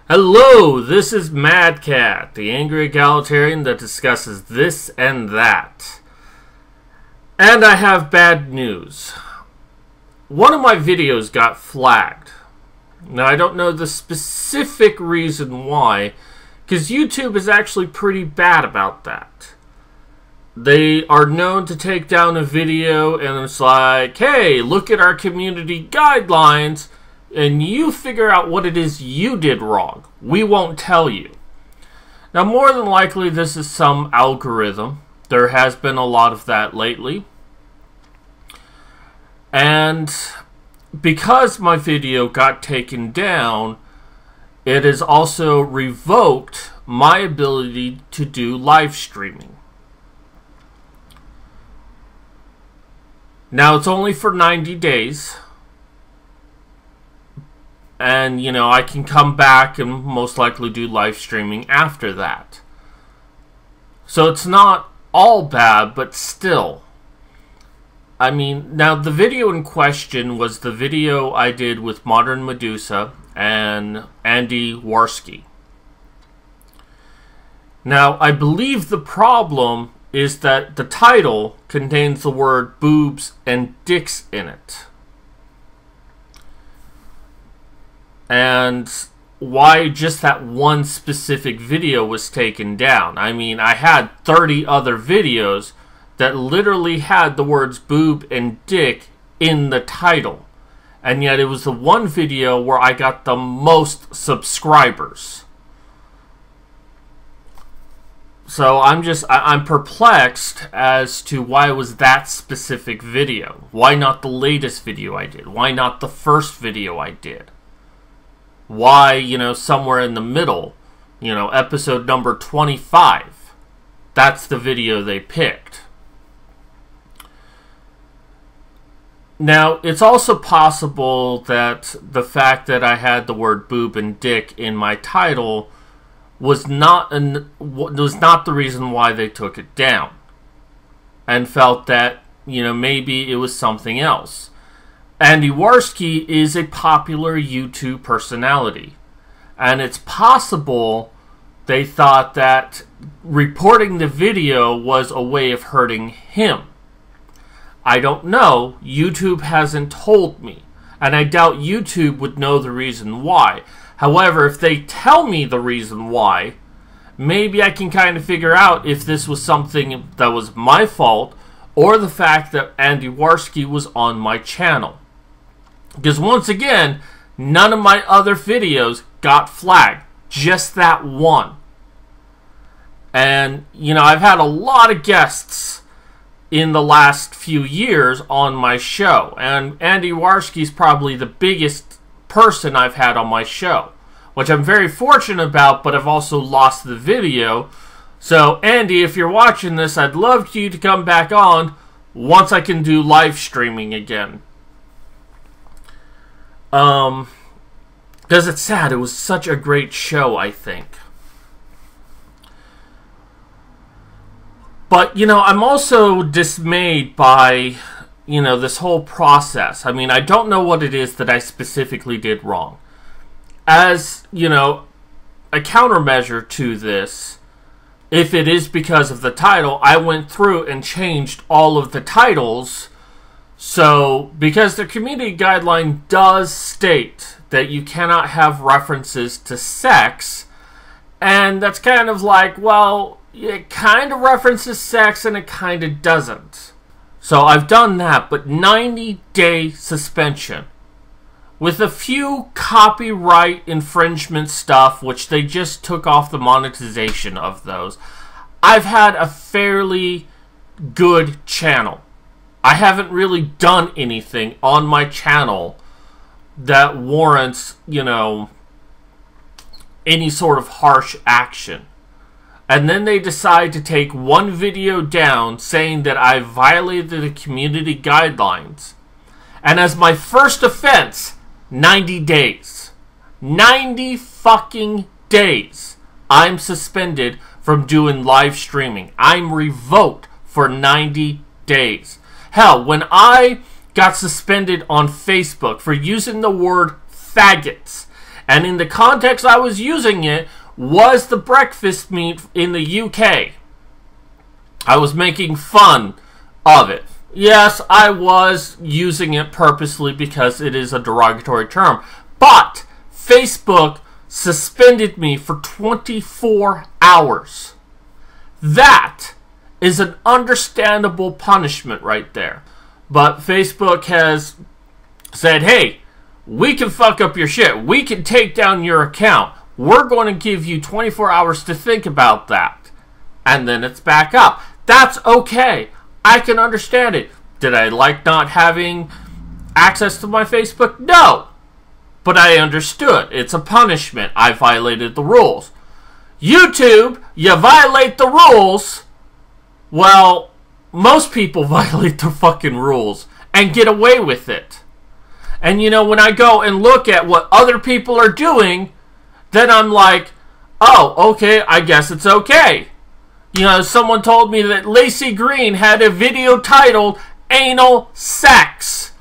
Hello, this is Mad Cat, the angry egalitarian that discusses this and that. And I have bad news. One of my videos got flagged. Now, I don't know the specific reason why, because YouTube is actually pretty bad about that. They are known to take down a video and it's like, hey, look at our community guidelines, and you figure out what it is you did wrong. We won't tell you. Now, more than likely, this is some algorithm. There has been a lot of that lately. And because my video got taken down, it has also revoked my ability to do live streaming. Now, it's only for 90 days. And, you know, I can come back and most likely do live streaming after that. So it's not all bad, but still. I mean, now the video in question was the video I did with Modern Medusa and Andy Warski. Now, I believe the problem is that the title contains the word boobs and dicks in it. And why just that one specific video was taken down. I mean, I had 30 other videos that literally had the words boob and dick in the title. And yet it was the one video where I got the most subscribers. So I'm perplexed as to why it was that specific video. Why not the latest video I did? Why not the first video I did? Why, you know, somewhere in the middle, you know, episode number 25, that's the video they picked. Now, it's also possible that the fact that I had the word boob and dick in my title was not the reason why they took it down, and felt that, you know, maybe it was something else. Andy Warski is a popular YouTube personality, and it's possible they thought that reporting the video was a way of hurting him. I don't know. YouTube hasn't told me, and I doubt YouTube would know the reason why. However, if they tell me the reason why, maybe I can kind of figure out if this was something that was my fault or the fact that Andy Warski was on my channel. Because once again, none of my other videos got flagged. Just that one. And, you know, I've had a lot of guests in the last few years on my show. And Andy Warski's probably the biggest person I've had on my show, which I'm very fortunate about, but I've also lost the video. So, Andy, if you're watching this, I'd love you to come back on once I can do live streaming again. Because it's sad. It was such a great show, I think. But, you know, I'm also dismayed by, you know, this whole process. I mean, I don't know what it is that I specifically did wrong. As, you know, a countermeasure to this, if it is because of the title, I went through and changed all of the titles. So, because the community guideline does state that you cannot have references to sex, and that's kind of like, well, it kind of references sex and it kind of doesn't. So I've done that, but 90-day suspension. With a few copyright infringement stuff, which they just took off the monetization of those, I've had a fairly good channel. I haven't really done anything on my channel that warrants, you know, any sort of harsh action. And then they decide to take one video down saying that I violated the community guidelines. And as my first offense, 90 days. 90 fucking days. I'm suspended from doing live streaming. I'm revoked for 90 days. Hell, when I got suspended on Facebook for using the word faggots And in the context I was using it was the breakfast meat in the UK. I was making fun of it. Yes, I was using it purposely because it is a derogatory term. But Facebook suspended me for 24 hours. That is an understandable punishment right there. But Facebook has said, hey, we can fuck up your shit. We can take down your account. We're going to give you 24 hours to think about that. And then it's back up. That's okay. I can understand it. Did I like not having access to my Facebook? No. But I understood. It's a punishment. I violated the rules. YouTube, you violate the rules. Well, most people violate the fucking rules and get away with it. And you know, when I go and look at what other people are doing, then I'm like, oh, okay, I guess it's okay. You know, someone told me that Lacey Green had a video titled Anal Sex.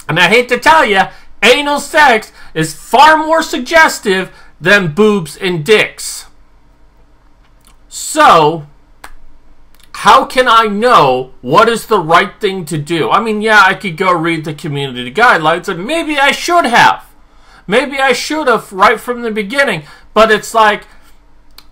And I hate to tell you, anal sex is far more suggestive than boobs and dicks. So, how can I know what is the right thing to do? I mean, yeah, I could go read the community guidelines, and maybe I should have. Maybe I should have right from the beginning. But it's like,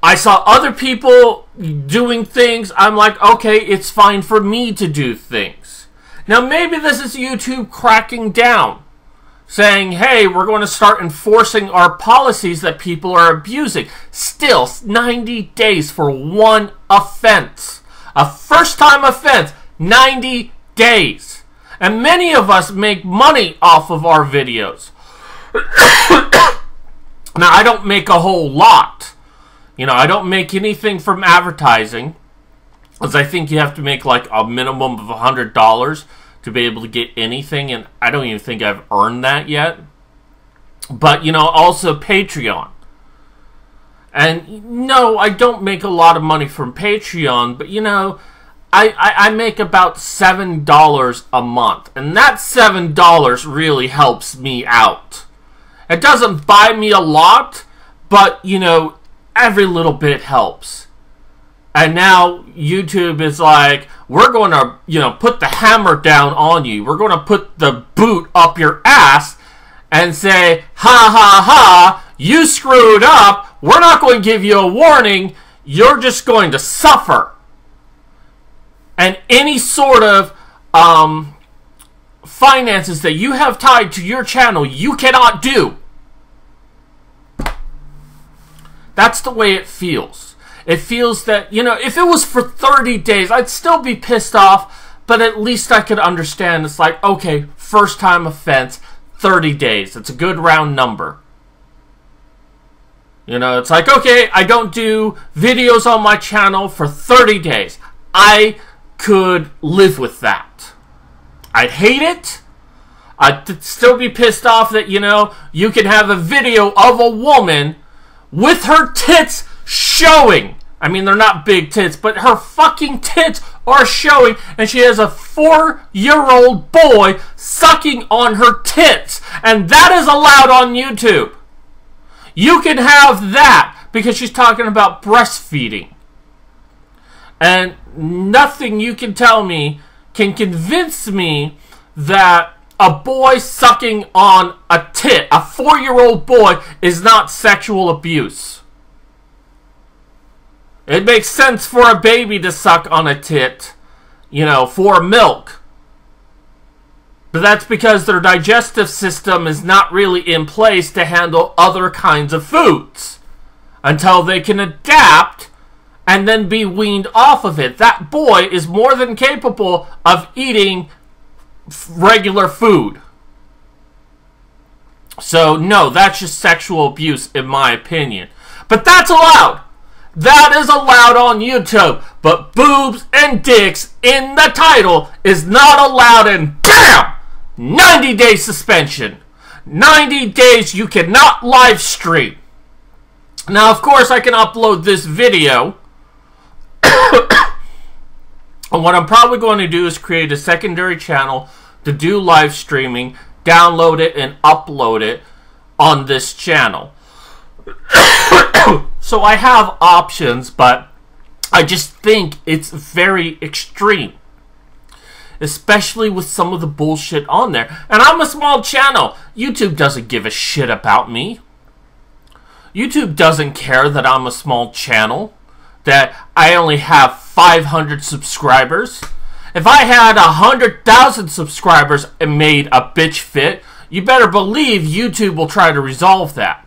I saw other people doing things. I'm like, okay, it's fine for me to do things. Now, maybe this is YouTube cracking down, saying, hey, we're going to start enforcing our policies that people are abusing. Still, 90 days for one offense. A first-time offense, 90 days. And many of us make money off of our videos. Now, I don't make a whole lot. You know, I don't make anything from advertising, because I think you have to make like a minimum of $100 to be able to get anything, and I don't even think I've earned that yet. But, you know, also Patreon. And no, I don't make a lot of money from Patreon, but you know, I make about $7 a month. And that $7 really helps me out. It doesn't buy me a lot, but you know, every little bit helps. And now YouTube is like, we're going to, you know, put the hammer down on you. We're going to put the boot up your ass and say, ha ha ha, you screwed up. We're not going to give you a warning. You're just going to suffer. And any sort of finances that you have tied to your channel, you cannot do. That's the way it feels. It feels that, you know, if it was for 30 days, I'd still be pissed off, but at least I could understand. It's like, okay, first time offense, 30 days. It's a good round number. You know, it's like, okay, I don't do videos on my channel for 30 days. I could live with that. I'd hate it. I'd still be pissed off that, you know, you can have a video of a woman with her tits showing. I mean, they're not big tits, but her fucking tits are showing, and she has a 4-year-old boy sucking on her tits. And that is allowed on YouTube. You can have that because she's talking about breastfeeding. And nothing you can tell me can convince me that a boy sucking on a tit, a 4-year-old boy, is not sexual abuse. It makes sense for a baby to suck on a tit, you know, for milk. But that's because their digestive system is not really in place to handle other kinds of foods until they can adapt and then be weaned off of it. That boy is more than capable of eating regular food. So, no, that's just sexual abuse in my opinion. But that's allowed. That is allowed on YouTube. But boobs and dicks in the title is not allowed, and BAM! 90-day suspension. 90 days you cannot live stream. Now, of course, I can upload this video. And what I'm probably going to do is create a secondary channel to do live streaming download it, and upload it on this channel. So I have options, but I just think it's very extreme, especially with some of the bullshit on there. And I'm a small channel. YouTube doesn't give a shit about me. YouTube doesn't care that I'm a small channel, that I only have 500 subscribers. If I had 100,000 subscribers and made a bitch fit, you better believe YouTube will try to resolve that.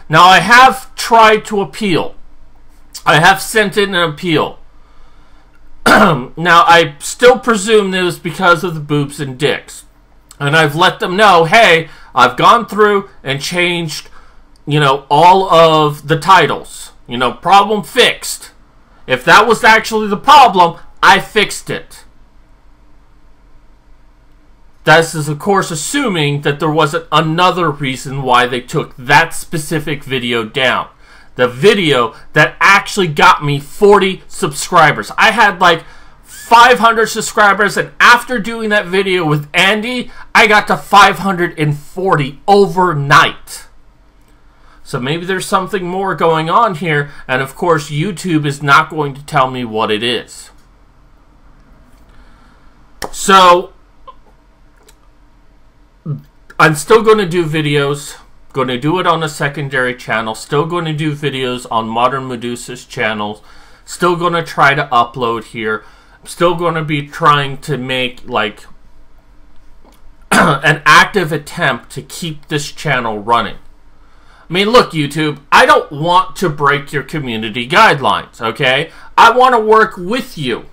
Now, I have tried to appeal. I have sent in an appeal. Now, I still presume it was because of the boobs and dicks. And I've let them know, hey, I've gone through and changed, all of the titles. Problem fixed. If that was actually the problem, I fixed it. This is, of course, assuming that there wasn't another reason why they took that specific video down. The video that actually got me 40 subscribers. I had like 500 subscribers, and after doing that video with Andy, I got to 540 overnight. So maybe there's something more going on here, and of course YouTube is not going to tell me what it is. So I'm still going to do videos, going to do it on a secondary channel, still going to do videos on Modern Medusa's channel, still going to try to upload here, still going to be trying to make like an active attempt to keep this channel running. I mean, look, YouTube, I don't want to break your community guidelines, okay? I want to work with you.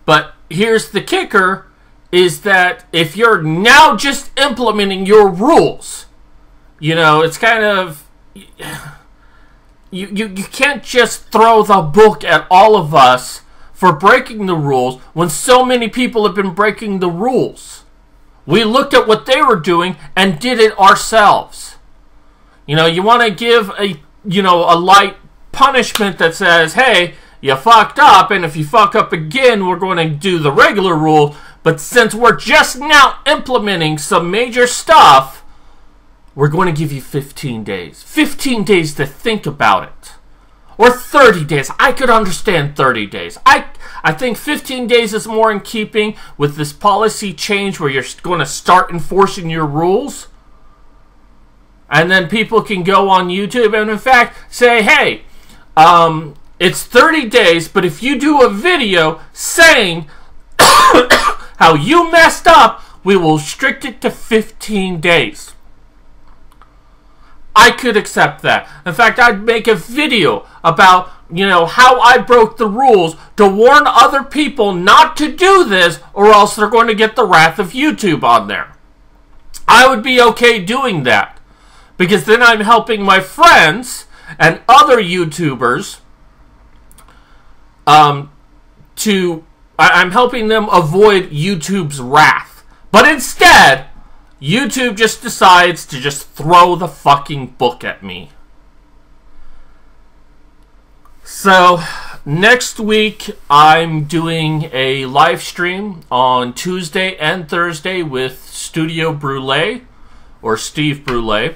But here's the kicker, is that if you're now just implementing your rules, it's kind of, you can't just throw the book at all of us for breaking the rules when so many people have been breaking the rules. We looked at what they were doing and did it ourselves. You want to give a light punishment that says, hey, you fucked up, and if you fuck up again, we're going to do the regular rule. But since we're just now implementing some major stuff, we're going to give you 15 days. 15 days to think about it. Or 30 days. I could understand 30 days. I think 15 days is more in keeping with this policy change where you're going to start enforcing your rules. And then people can go on YouTube and, in fact, say, hey, it's 30 days, but if you do a video saying how you messed up, we will restrict it to 15 days. I could accept that. In fact, I'd make a video about, how I broke the rules to warn other people not to do this, or else they're going to get the wrath of YouTube on there. I would be okay doing that, because then I'm helping my friends and other YouTubers I'm helping them avoid YouTube's wrath. But instead, YouTube just decides to just throw the fucking book at me. So, next week, I'm doing a live stream on Tuesday and Thursday with Studio Brule, or Steve Brule.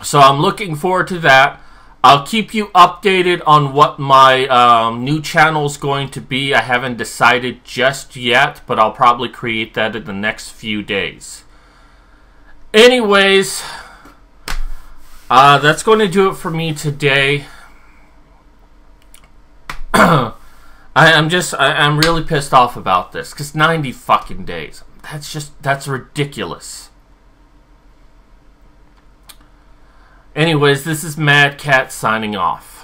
So I'm looking forward to that. I'll keep you updated on what my new channel is going to be. I haven't decided just yet, but I'll probably create that in the next few days. Anyways, that's going to do it for me today. I'm really pissed off about this, because 90 fucking days. That's ridiculous. Anyways, this is Mad Cat signing off.